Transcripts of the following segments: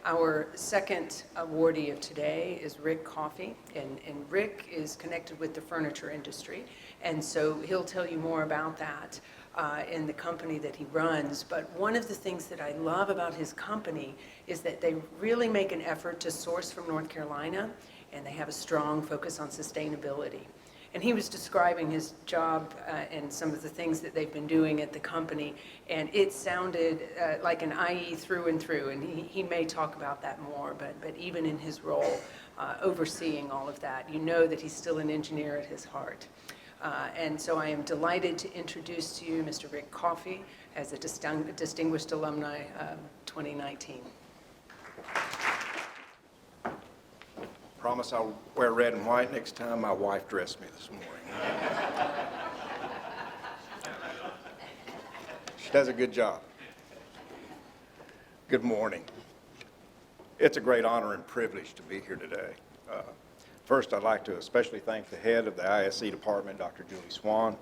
Our second awardee of today is Rick Coffey, and Rick is connected with the furniture industry, and so he'll tell you more about that in the company that he runs. But one of the things that I love about his company is that they really make an effort to source from North Carolina, and they have a strong focus on sustainability. And he was describing his job and some of the things that they've been doing at the company, and it sounded like an IE through and through, and he may talk about that more, but even in his role overseeing all of that, you know that he's still an engineer at his heart. And so I am delighted to introduce to you Mr. Rick Coffey as a distinguished alumni 2019. Promise I'll wear red and white next time my wife dressed me this morning. She does a good job. Good morning. It's a great honor and privilege to be here today. First, I'd like to especially thank the head of the ISE department, Dr. Julie Swan,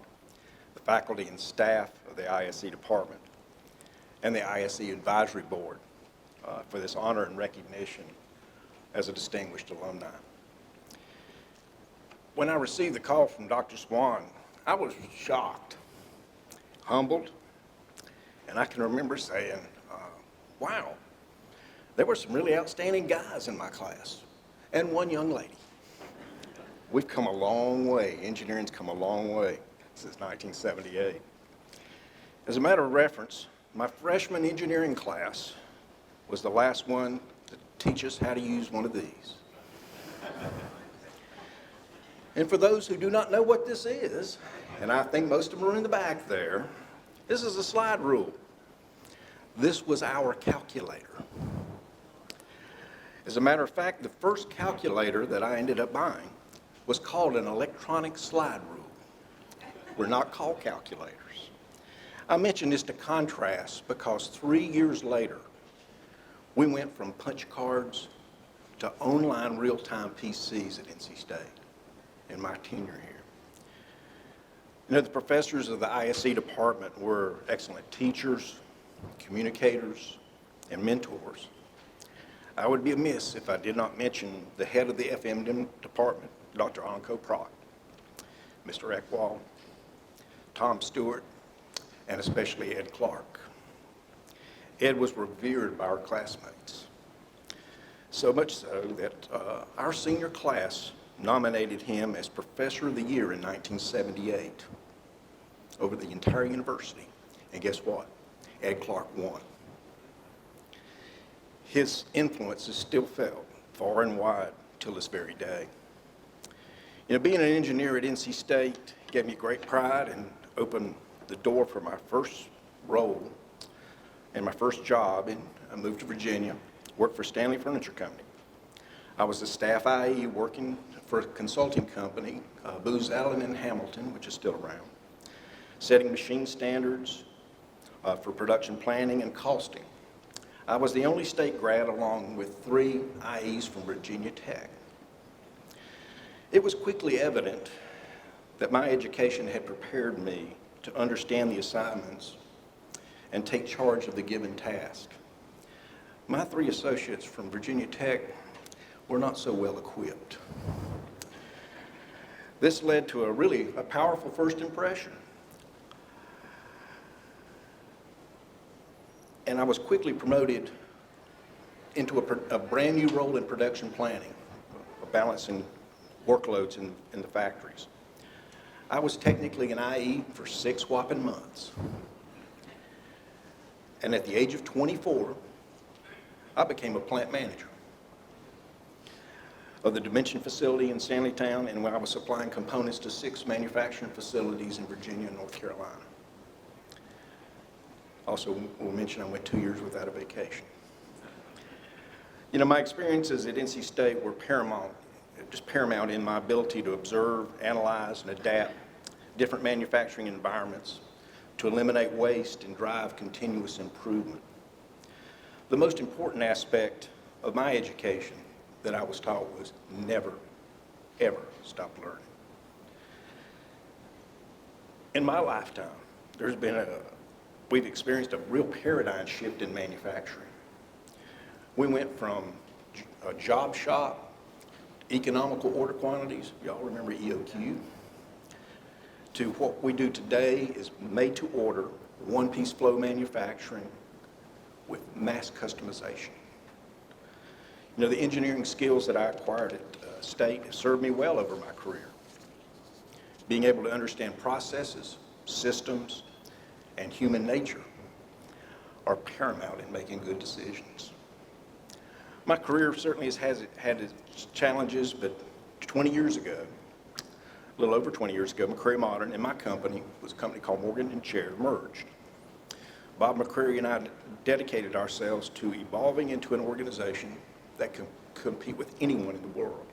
the faculty and staff of the ISE department, and the ISE advisory board for this honor and recognition as a distinguished alumni. When I received the call from Dr. Swan, I was shocked, humbled, and I can remember saying, wow, there were some really outstanding guys in my class, and one young lady. We've come a long way. Engineering's come a long way since 1978. As a matter of reference, my freshman engineering class was the last one to teach us how to use one of these. And for those who do not know what this is, and I think most of them are in the back there, this is a slide rule. This was our calculator. As a matter of fact, the first calculator that I ended up buying was called an electronic slide rule. We're not called calculators. I mention this to contrast because 3 years later, we went from punch cards to online real-time PCs at NC State in my tenure here. You know, the professors of the ISE department were excellent teachers, communicators, and mentors. I would be amiss if I did not mention the head of the FM department, Dr. Anko Prock, Mr. Eckwall, Tom Stewart, and especially Ed Clark. Ed was revered by our classmates, so much so that our senior class nominated him as Professor of the Year in 1978 over the entire university. And guess what? Ed Clark won. His influence is still felt far and wide till this very day. You know, being an engineer at NC State gave me great pride and opened the door for my first role and my first job. And I moved to Virginia, worked for Stanley Furniture Company. I was a staff IE working for a consulting company, Booz Allen in Hamilton, which is still around, setting machine standards for production planning and costing. I was the only state grad along with 3 IEs from Virginia Tech. It was quickly evident that my education had prepared me to understand the assignments and take charge of the given task. My 3 associates from Virginia Tech were not so well equipped. This led to a powerful first impression. And I was quickly promoted into a brand new role in production planning, balancing workloads in the factories. I was technically an IE for 6 whopping months. And at the age of 24, I became a plant manager of the Dimension facility in Stanleytown, and when I was supplying components to 6 manufacturing facilities in Virginia and North Carolina. Also, we'll mention I went 2 years without a vacation. You know, my experiences at NC State were paramount in my ability to observe, analyze, and adapt different manufacturing environments to eliminate waste and drive continuous improvement. The most important aspect of my education that I was taught was never, ever stop learning. In my lifetime, we've experienced a real paradigm shift in manufacturing. We went from a job shop, economical order quantities, y'all remember EOQ, to what we do today is made to order, one-piece flow manufacturing with mass customization. You know, the engineering skills that I acquired at State have served me well over my career. Being able to understand processes, systems, and human nature are paramount in making good decisions. My career certainly has had its challenges, but 20 years ago, a little over 20 years ago, McCrary Modern and my company was a company called Morgan & Chair merged. Bob McCrary and I dedicated ourselves to evolving into an organization that can compete with anyone in the world.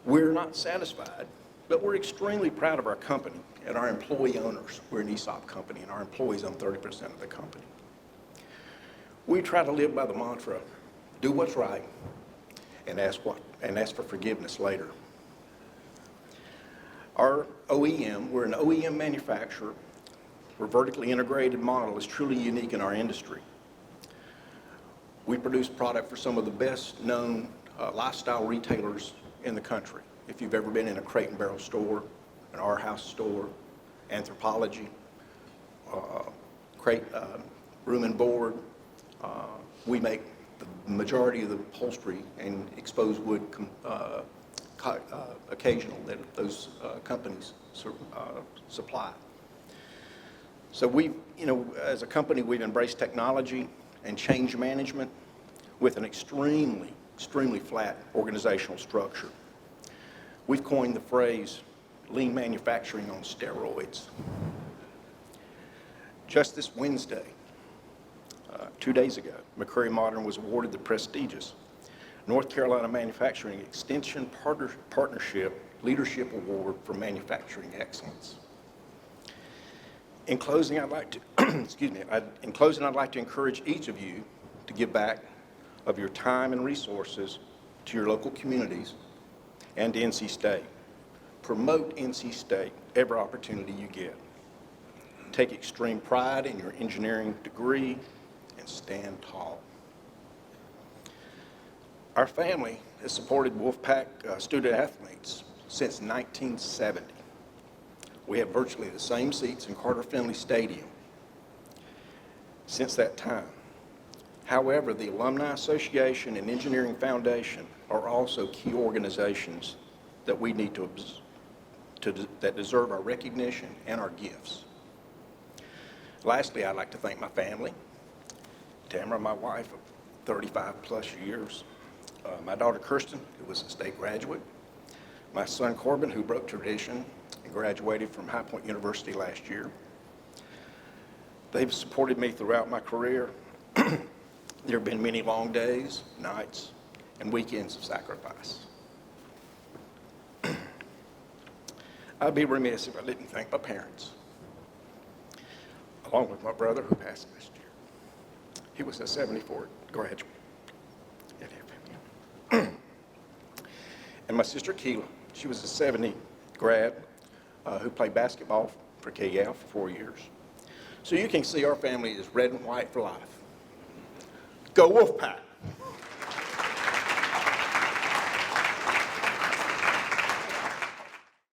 We're not satisfied, but we're extremely proud of our company and our employee owners. We're an ESOP company, and our employees own 30% of the company. We try to live by the mantra, do what's right and ask for forgiveness later. Our OEM, we're an OEM manufacturer. Our vertically integrated model is truly unique in our industry. We produce product for some of the best known lifestyle retailers in the country. If you've ever been in a Crate and Barrel store, an R-House store, Anthropologie, Room and Board, we make the majority of the upholstery and exposed wood occasional that those companies supply. So as a company, we've embraced technology and change management with an extremely flat organizational structure. We've coined the phrase lean manufacturing on steroids. Just this Wednesday, 2 days ago, McCrary Modern was awarded the prestigious North Carolina Manufacturing Extension Partnership Leadership Award for Manufacturing Excellence. In closing, I'd like to encourage each of you to give back of your time and resources to your local communities and to NC State. Promote NC State every opportunity you get. Take extreme pride in your engineering degree and stand tall. Our family has supported Wolfpack student athletes since 1970. We have virtually the same seats in Carter Finley Stadium since that time. However, the Alumni Association and Engineering Foundation are also key organizations that we need that deserve our recognition and our gifts. Lastly, I'd like to thank my family, Tamara, my wife of 35 plus years, my daughter Kirsten, who was a State graduate, my son Corbin, who broke tradition and graduated from High Point University last year. They've supported me throughout my career. There have been many long days, nights, and weekends of sacrifice. I'd be remiss if I didn't thank my parents, along with my brother who passed last year. He was a 74 graduate. And my sister Keela, she was a 70 grad who played basketball for KL for 4 years. So you can see our family is red and white for life. Go Wolfpack!